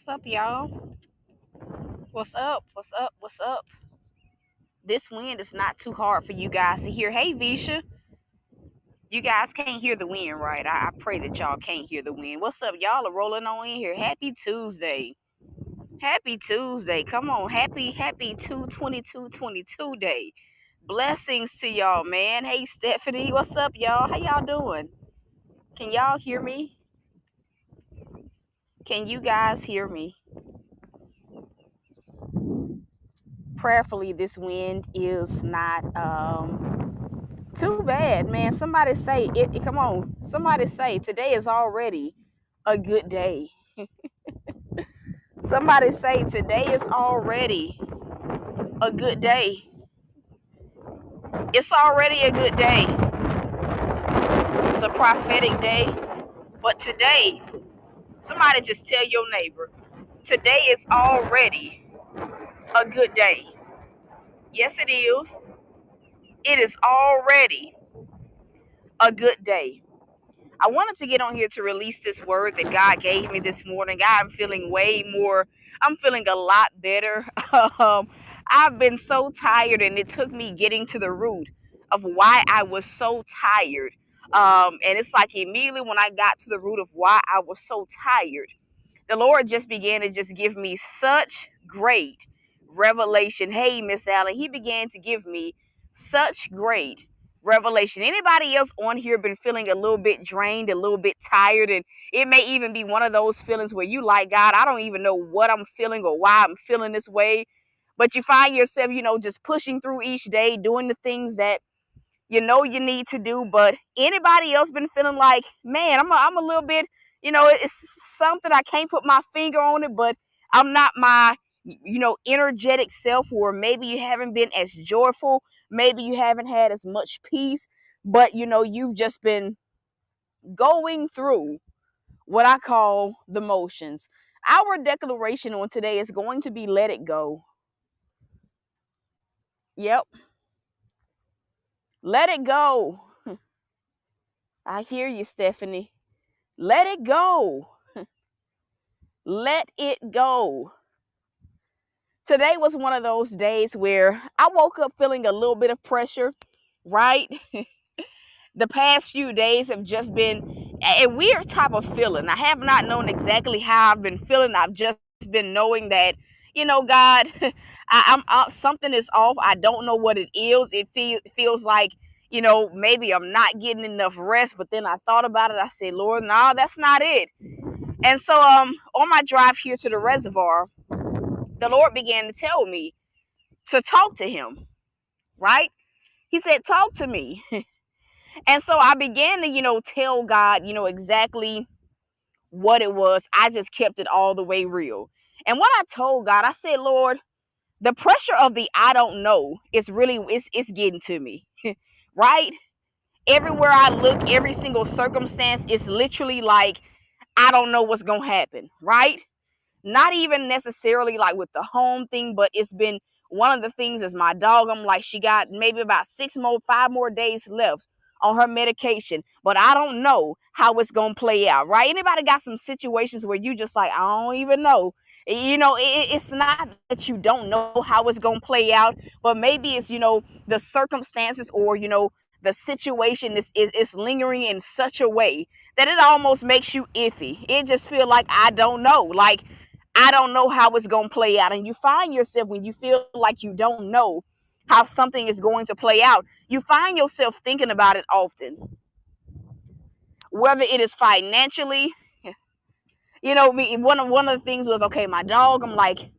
What's up, y'all? What's up? What's up? What's up? This wind is not too hard for you guys to hear. Hey, Visha, you guys can't hear the wind, right? I pray that y'all can't hear the wind. What's up? Y'all are rolling on in here. Happy Tuesday. Happy Tuesday. Come on. Happy 2/22/22 day. Blessings to y'all, man. Hey, Stephanie. What's up, y'all? How y'all doing? Can y'all hear me? Can you guys hear me? Prayerfully, this wind is not too bad, man. Somebody say it. Come on. Somebody say today is already a good day. Somebody say today is already a good day. It's already a good day. It's a prophetic day. But today, somebody just tell your neighbor, today is already a good day. Yes, it is. It is already a good day. I wanted to get on here to release this word that God gave me this morning. I'm feeling I'm feeling a lot better. I've been so tired, and it took me getting to the root of why I was so tired. And it's like immediately when I got to the root of why I was so tired, the Lord just began to just give me such great revelation. Hey, Miss Allen, He began to give me such great revelation. Anybody else on here been feeling a little bit drained, a little bit tired, and it may even be one of those feelings where you like, God, I don't even know what I'm feeling or why I'm feeling this way, but you find yourself, just pushing through each day, doing the things that you know you need to do. But anybody else been feeling like, man, I'm a little bit, it's something I can't put my finger on it, but I'm not my energetic self, or maybe you haven't been as joyful, maybe you haven't had as much peace, but you've just been going through what I call the motions. Our declaration on today is going to be let it go. Yep, let it go. I hear you, Stephanie. Let it go. Let it go. Today was one of those days where I woke up feeling a little bit of pressure, right? The past few days have just been a weird type of feeling. I have not known exactly how I've been feeling. I've just been knowing that, God, something is off. I don't know what it is. Feels like, maybe I'm not getting enough rest. But then I thought about it. I said, Lord, no, that's not it. And so on my drive here to the reservoir, the Lord began to tell me to talk to him, right? He said, talk to me. And so I began to, tell God, exactly what it was. I just kept it all the way real. And what I told God, I said, Lord, the pressure of the I don't know is really, it's getting to me, right? Everywhere I look, every single circumstance, it's literally like, I don't know what's going to happen, right? Not even necessarily like with the home thing, but it's been one of the things is my dog. I'm like, she got maybe about 5 more days left on her medication, but I don't know how it's gonna play out, right? Anybody got some situations where you just like, I don't even know. It's not that you don't know how it's gonna play out, but maybe it's the circumstances, or the situation is lingering in such a way that it almost makes you iffy. It just feel like I don't know, like I don't know how it's going to play out. And you find yourself, when you feel like you don't know how something is going to play out, you find yourself thinking about it often, whether it is financially. One of the things was, okay, my dog, I'm like,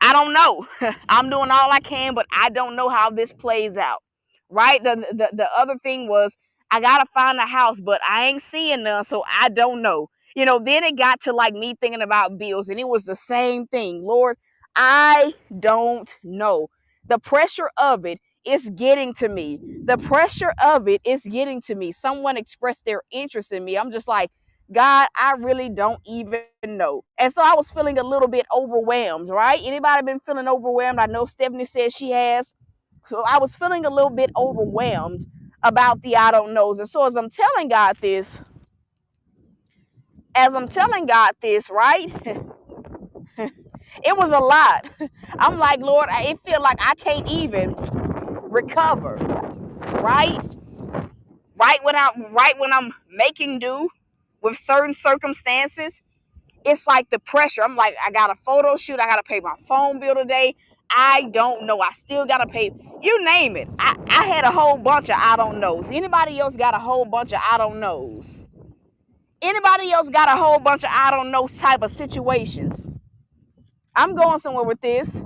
I don't know. I'm doing all I can, but I don't know how this plays out, right? The other thing was, I got to find a house, but I ain't seeing none, so I don't know. Then it got to like me thinking about bills, and it was the same thing. Lord, I don't know. The pressure of it is getting to me. The pressure of it is getting to me. Someone expressed their interest in me. I'm just like, God, I really don't even know. And so I was feeling a little bit overwhelmed, right? Anybody been feeling overwhelmed? I know Stephanie says she has. So I was feeling a little bit overwhelmed about the I don't knows. And so as I'm telling God this, right? It was a lot. I'm like, Lord, it feel like I can't even recover. Right? Right when I'm making do with certain circumstances, it's like the pressure. I'm like, I got a photo shoot. I got to pay my phone bill today. I don't know. I still got to pay. You name it. I had a whole bunch of I don't knows. Anybody else got a whole bunch of I don't knows? Anybody else got a whole bunch of I don't know type of situations? I'm going somewhere with this.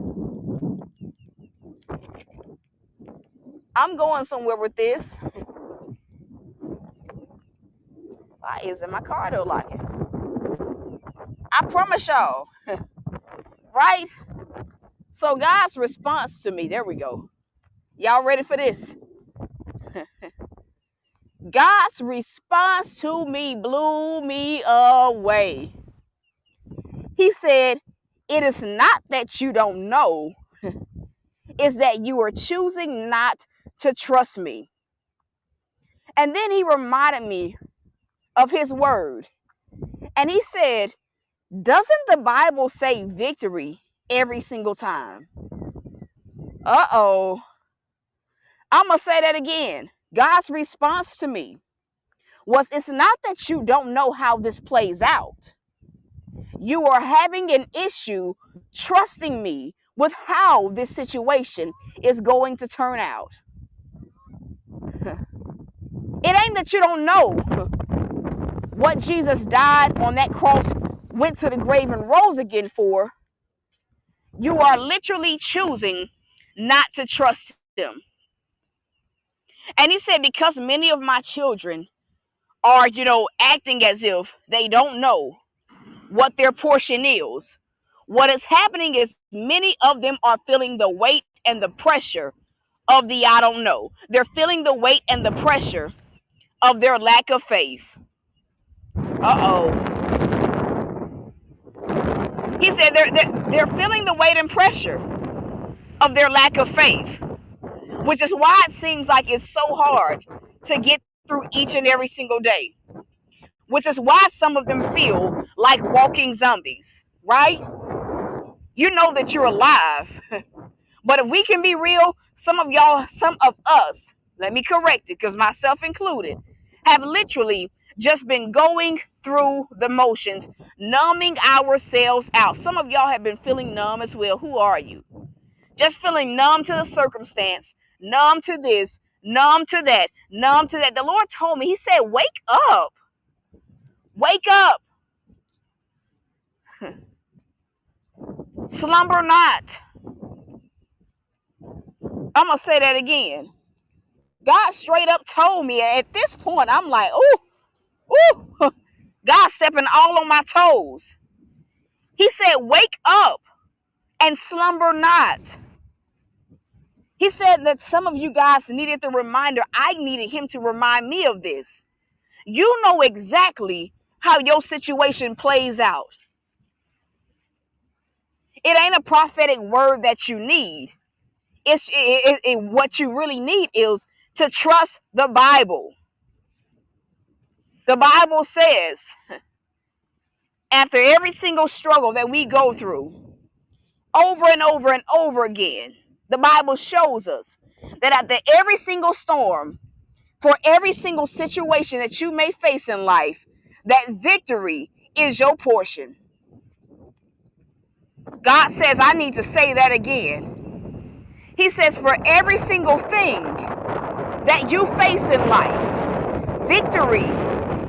I'm going somewhere with this. Why isn't my car though locking? I promise y'all. Right? So God's response to me, there we go. Y'all ready for this? God's response to me blew me away. He said, it is not that you don't know, it's that you are choosing not to trust me. And then he reminded me of his word. And he said, doesn't the Bible say victory every single time? Uh-oh. I'm going to say that again. God's response to me was, it's not that you don't know how this plays out. You are having an issue trusting me with how this situation is going to turn out. It ain't that you don't know what Jesus died on that cross, went to the grave and rose again for. You are literally choosing not to trust him. And he said, because many of my children are, acting as if they don't know what their portion is. What is happening is many of them are feeling the weight and the pressure of the I don't know. They're feeling the weight and the pressure of their lack of faith. Uh-oh. He said they're feeling the weight and pressure of their lack of faith, which is why it seems like it's so hard to get through each and every single day, which is why some of them feel like walking zombies, right? You know that you're alive. But if we can be real, some of us, let me correct it, because myself included, have literally just been going through the motions, numbing ourselves out. Some of y'all have been feeling numb as well. Who are you? Just feeling numb to the circumstance, numb to this, numb to that, numb to that. The Lord told me, he said, wake up. Wake up. Slumber not. I'm going to say that again. God straight up told me at this point, I'm like, ooh, God stepping all on my toes. He said, wake up and slumber not. He said that some of you guys needed the reminder. I needed him to remind me of this. You know exactly how your situation plays out. It ain't a prophetic word that you need. What you really need is to trust the Bible. The Bible says, after every single struggle that we go through, over and over and over again, the Bible shows us that after every single storm, for every single situation that you may face in life, that victory is your portion. God says, I need to say that again. He says, for every single thing that you face in life, victory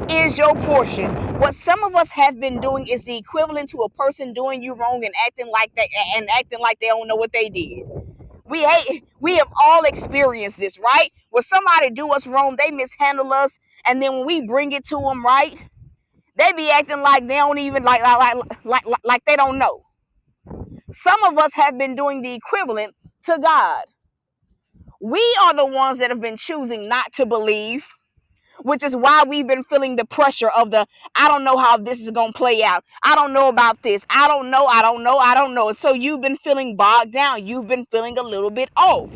is your portion. What some of us have been doing is the equivalent to a person doing you wrong and acting like they don't know what they did. We have all experienced this, right? When somebody do us wrong, they mishandle us, and then when we bring it to them, right, they be acting like they don't even like they don't know. Some of us have been doing the equivalent to God. We are the ones that have been choosing not to believe, which is why we've been feeling the pressure of I don't know how this is going to play out. I don't know about this. I don't know. And so you've been feeling bogged down. You've been feeling a little bit off.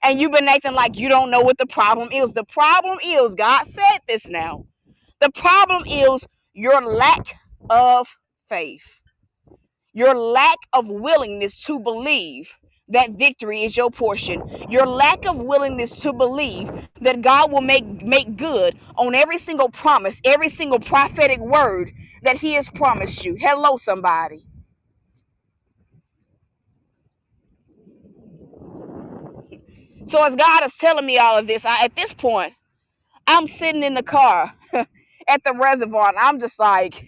And you've been acting like you don't know what the problem is. The problem is, God said this now. The problem is your lack of faith. Your lack of willingness to believe that victory is your portion. Your lack of willingness to believe that God will make good on every single promise, every single prophetic word that he has promised you. Hello, somebody. So as God is telling me all of this, at this point, I'm sitting in the car at the reservoir, and I'm just like,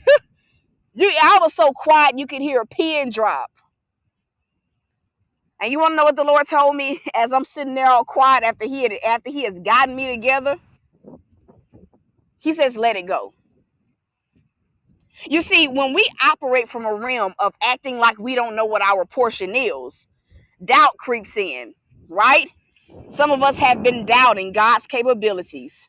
I was so quiet you could hear a pin drop. And you want to know what the Lord told me as I'm sitting there all quiet after he has gotten me together? He says, let it go. You see, when we operate from a realm of acting like we don't know what our portion is, doubt creeps in, right? Some of us have been doubting God's capabilities.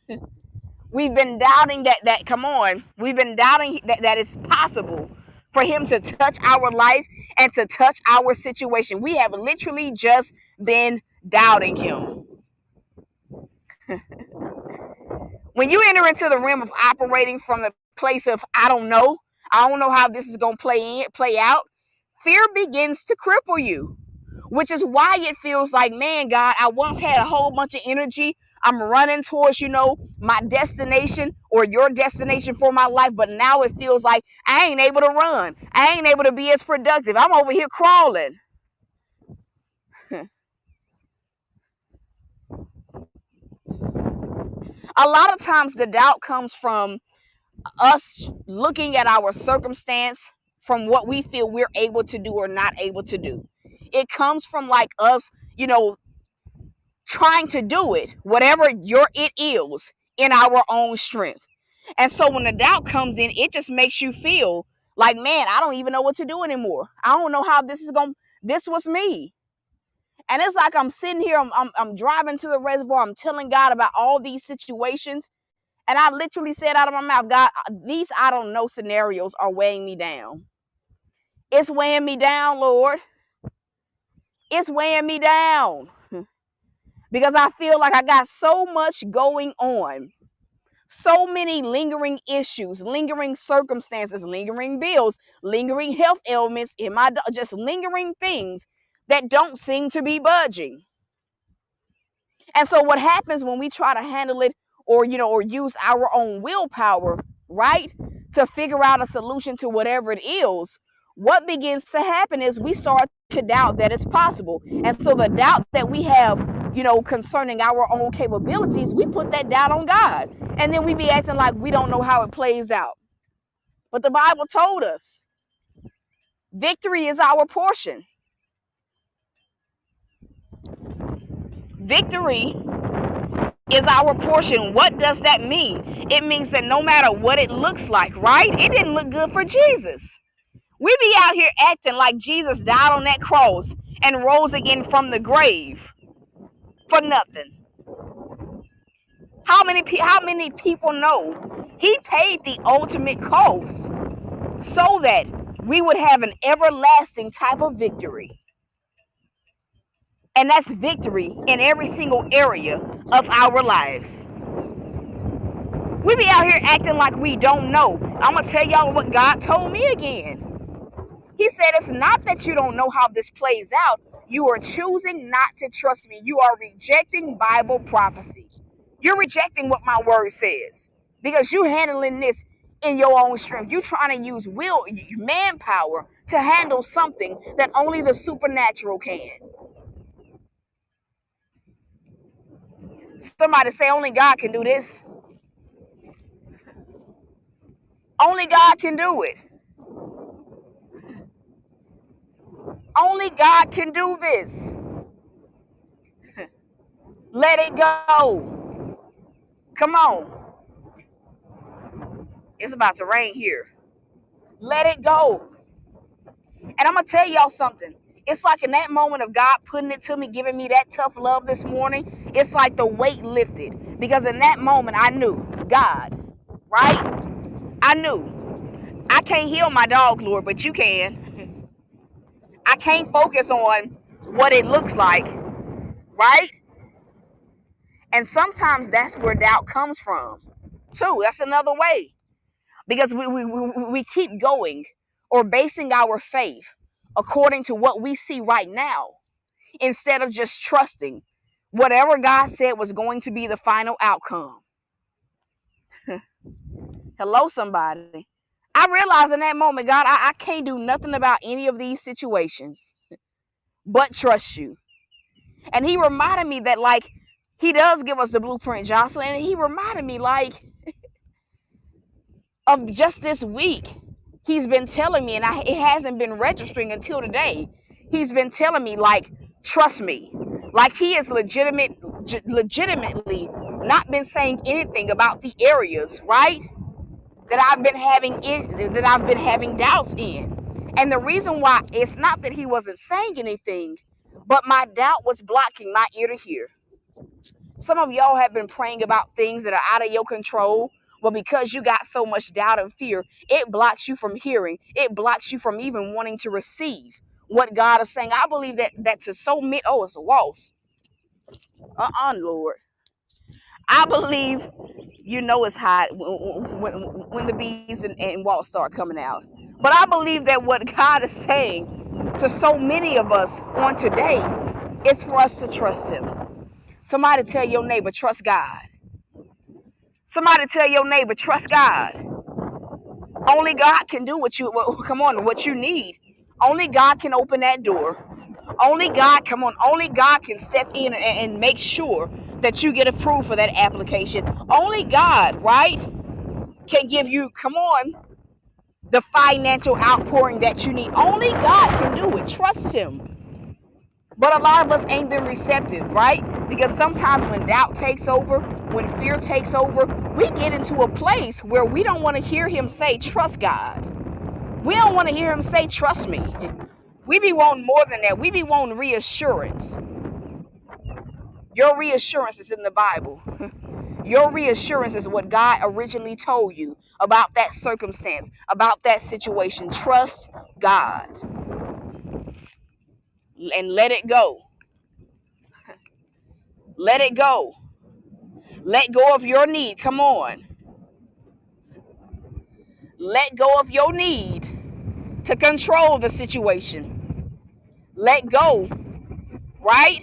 We've been doubting that come on, we've been doubting that it's possible for him to touch our life and to touch our situation. We have literally just been doubting him. When you enter into the realm of operating from the place of I don't know how this is going to play out, fear begins to cripple you, which is why it feels like, man, God, I once had a whole bunch of energy. I'm running towards, my destination or your destination for my life. But now it feels like I ain't able to run. I ain't able to be as productive. I'm over here crawling. A lot of times the doubt comes from us looking at our circumstance from what we feel we're able to do or not able to do. It comes from like us, trying to do it, whatever it is, in our own strength. And so when the doubt comes in, it just makes you feel like, man, I don't even know what to do anymore. I don't know how this was me. And it's like I'm sitting here, I'm driving to the reservoir, I'm telling God about all these situations. And I literally said out of my mouth, God, these I don't know scenarios are weighing me down. It's weighing me down, Lord. It's weighing me down. Because I feel like I got so much going on. So many lingering issues, lingering circumstances, lingering bills, lingering health ailments in just lingering things that don't seem to be budging. And so what happens when we try to handle it or use our own willpower, right, to figure out a solution to whatever it is, what begins to happen is we start to doubt that it's possible. And so the doubt that we have, concerning our own capabilities, we put that doubt on God. And then we be acting like we don't know how it plays out. But the Bible told us victory is our portion. Victory is our portion. What does that mean? It means that no matter what it looks like, right? It didn't look good for Jesus. We be out here acting like Jesus died on that cross and rose again from the grave for nothing. How many people know he paid the ultimate cost so that we would have an everlasting type of victory? And that's victory in every single area of our lives. We be out here acting like we don't know. I'm going to tell y'all what God told me again. He said, it's not that you don't know how this plays out. You are choosing not to trust me. You are rejecting Bible prophecy. You're rejecting what my word says because you're handling this in your own strength. You're trying to use manpower to handle something that only the supernatural can. Somebody say, only God can do this. Only God can do it. Only God can do this. Let it go. Come on. It's about to rain here. Let it go. And I'm going to tell y'all something. It's like in that moment of God putting it to me, giving me that tough love this morning, it's like the weight lifted. Because in that moment, I knew God, right? I knew. I can't heal my dog, Lord, but you can. I can't focus on what it looks like, right? And sometimes that's where doubt comes from, too. That's another way. Because we keep going or basing our faith according to what we see right now, instead of just trusting whatever God said was going to be the final outcome. Hello, somebody. I realized in that moment, God, I can't do nothing about any of these situations but trust you. And he reminded me that, like, he does give us the blueprint, Jocelyn. And he reminded me, like, of just this week. He's been telling me, and it hasn't been registering until today. He's been telling me, like, trust me. Like, he has legitimately not been saying anything about the areas, right, that I've been having doubts in. And the reason why, it's not that he wasn't saying anything, but my doubt was blocking my ear to hear. Some of y'all have been praying about things that are out of your control. Well, because you got so much doubt and fear, it blocks you from hearing. It blocks you from even wanting to receive what God is saying. I believe that to so many, oh, it's a waltz. Lord. I believe, you know, it's hot when the bees and waltz start coming out. But I believe that what God is saying to so many of us on today is for us to trust him. Somebody tell your neighbor, trust God. Somebody tell your neighbor, trust God. Only God can do what you need. Only God can open that door. Only God can step in and make sure that you get approved for that application. Only God, right, can give you, the financial outpouring that you need. Only God can do it. Trust him. But a lot of us ain't been receptive, right? Because sometimes when doubt takes over, when fear takes over, we get into a place where we don't want to hear him say, trust God. We don't want to hear him say, trust me. We be wanting more than that. We be wanting reassurance. Your reassurance is in the Bible. Your reassurance is what God originally told you about that circumstance, about that situation. Trust God. And let it go. Let it go. Let go of your need. Come on. Let go of your need to control the situation. Let go, right,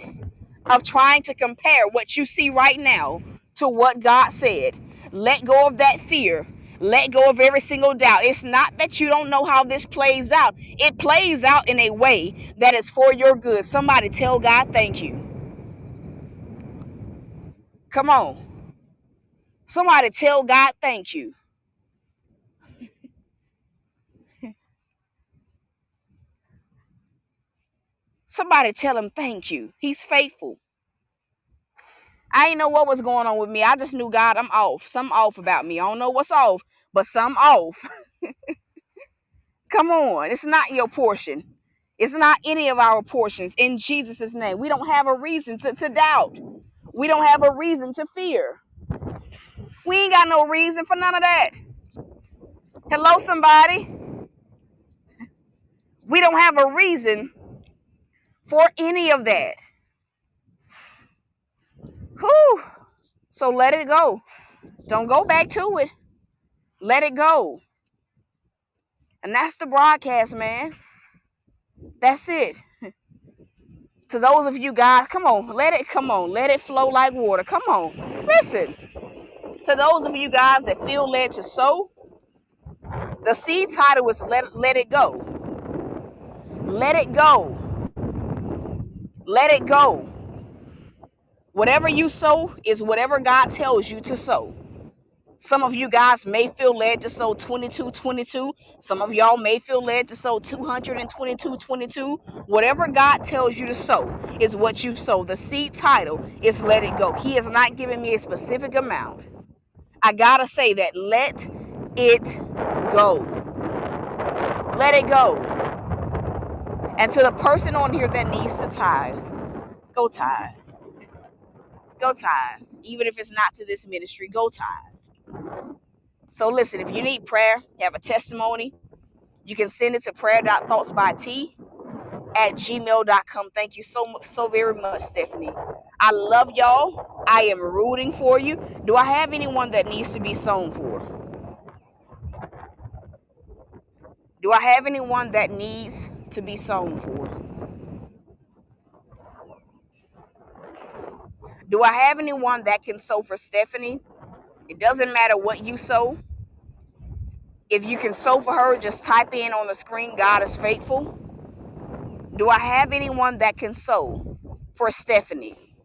of trying to compare what you see right now to what God said. Let go of that fear. Let go of every single doubt. It's not that you don't know how this plays out. It plays out in a way that is for your good. Somebody tell God thank you. Come on. Somebody tell God thank you. Somebody tell him thank you. He's faithful. I ain't know what was going on with me. I just knew, God, I'm off. Something off about me. I don't know what's off, but something off. Come on. It's not your portion. It's not any of our portions. In Jesus' name. We don't have a reason to doubt. We don't have a reason to fear. We ain't got no reason for none of that. Hello, somebody. We don't have a reason for any of that. Whew. So let it go. Don't go back to it. Let it go. And that's the broadcast, man. That's it. To those of you guys, come on, let it flow like water. Come on. Listen. To those of you guys that feel led to sow, the seed title is let it go. Let it go. Let it go. Whatever you sow is whatever God tells you to sow. Some of you guys may feel led to sow 22.22. Some of y'all may feel led to sow 222.22. Whatever God tells you to sow is what you sow. The seed title is let it go. He has not given me a specific amount. I gotta say that. Let it go. Let it go. And to the person on here that needs to tithe, go tithe. Go tithe. Even if it's not to this ministry, go tithe. So listen, if you need prayer, you have a testimony, you can send it to prayer.thoughtsbyt@gmail.com. Thank you so very much, Stephanie. I love y'all. I am rooting for you. Do I have anyone that needs to be sown for? Do I have anyone that needs to be sown for. Do I have anyone that can sow for Stephanie? It doesn't matter what you sow. If you can sow for her, just type in on the screen, God is faithful. Do I have anyone that can sow for Stephanie?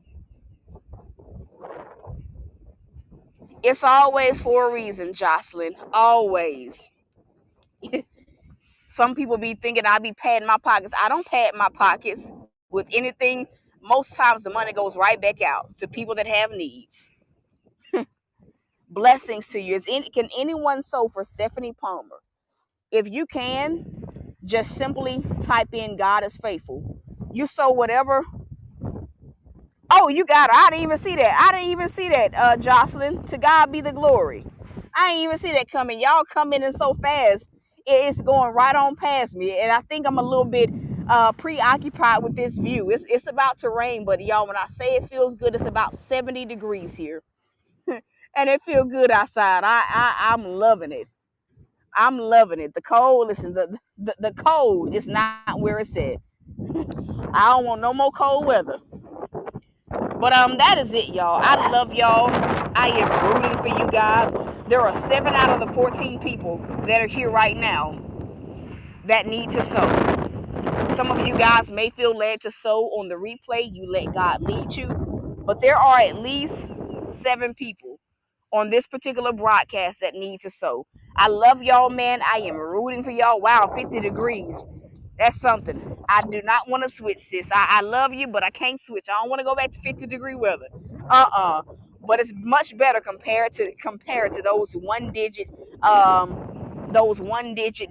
It's always for a reason, Jocelyn. Always. Some people be thinking I be padding my pockets. I don't pad my pockets with anything. Most times the money goes right back out to people that have needs. Blessings to you. Can anyone sow for Stephanie Palmer? If you can, just simply type in God is faithful. You sow whatever. Oh, you got it. I didn't even see that. Jocelyn. To God be the glory. I ain't even see that coming. Y'all coming in so fast. It's going right on past me. And I think I'm a little bit preoccupied with this view. It's about to rain, but y'all, when I say it feels good, it's about 70 degrees here. And it feels good outside. I'm loving it. I'm loving it. The cold, listen, the cold is not where it's at. I don't want no more cold weather. But that is it, y'all. I love y'all. I am rooting for you guys. There are 7 out of the 14 people that are here right now that need to sow. Some of you guys may feel led to sow on the replay. You let God lead you. But there are at least 7 people on this particular broadcast that need to sow. I love y'all, man. I am rooting for y'all. Wow, 50 degrees. That's something. I do not want to switch, sis. I love you, but I can't switch. I don't want to go back to 50-degree weather. But it's much better compared to those one digit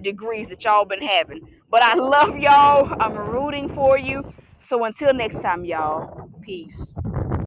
degrees that y'all been having. But I love y'all. I'm rooting for you. So until next time, y'all. Peace.